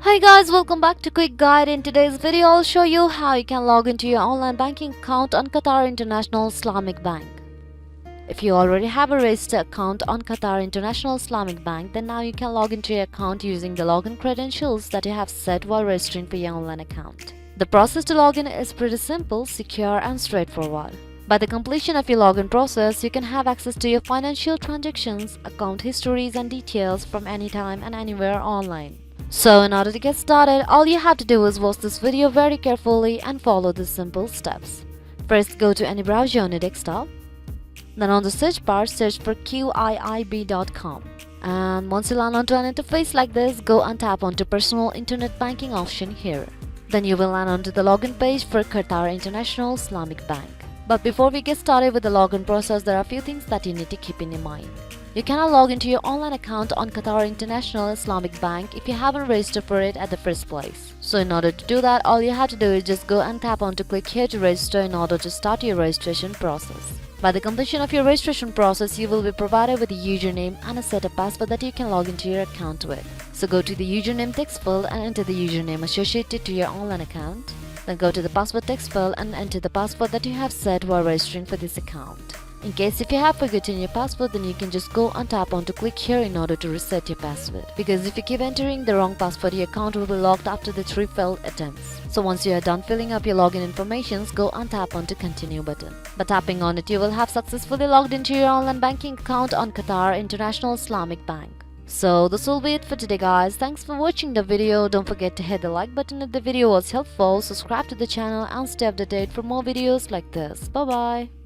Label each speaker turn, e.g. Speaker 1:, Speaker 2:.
Speaker 1: Hi guys, welcome back to Quick Guide. In today's video, I'll show you how you can log into your online banking account on Qatar International Islamic Bank. If you already have a registered account on Qatar International Islamic Bank, then now you can log into your account using the login credentials that you have set while registering for your online account. The process to log in is pretty simple, secure and straightforward. By the completion of your login process, you can have access to your financial transactions, account histories and details from anytime and anywhere online. So in order to get started, all you have to do is watch this video very carefully and follow the simple steps. First, go to any browser on your desktop. Then on the search bar, search for QIIB.com. And once you land onto an interface like this, go and tap onto Personal Internet Banking option here. Then you will land onto the login page for Qatar International Islamic Bank. But before we get started with the login process, there are a few things that you need to keep in your mind. You cannot log into your online account on Qatar International Islamic Bank if you haven't registered for it at the first place. So in order to do that, all you have to do is just go and tap on to click here to register in order to start your registration process. By the completion of your registration process, you will be provided with a username and a set of password that you can log into your account with. So go to the username text field and enter the username associated to your online account. Then go to the password text field and enter the password that you have set while registering for this account. In case if you have forgotten your password, then you can just go and tap on to click here in order to reset your password. Because if you keep entering the wrong password, your account will be locked after the 3 failed attempts. So once you are done filling up your login information, go and tap on to continue button. By tapping on it, you will have successfully logged into your online banking account on Qatar International Islamic Bank. So this will be it for today guys. Thanks for watching the video. Don't forget to hit the like button if the video was helpful, subscribe to the channel and stay updated for more videos like this. Bye bye.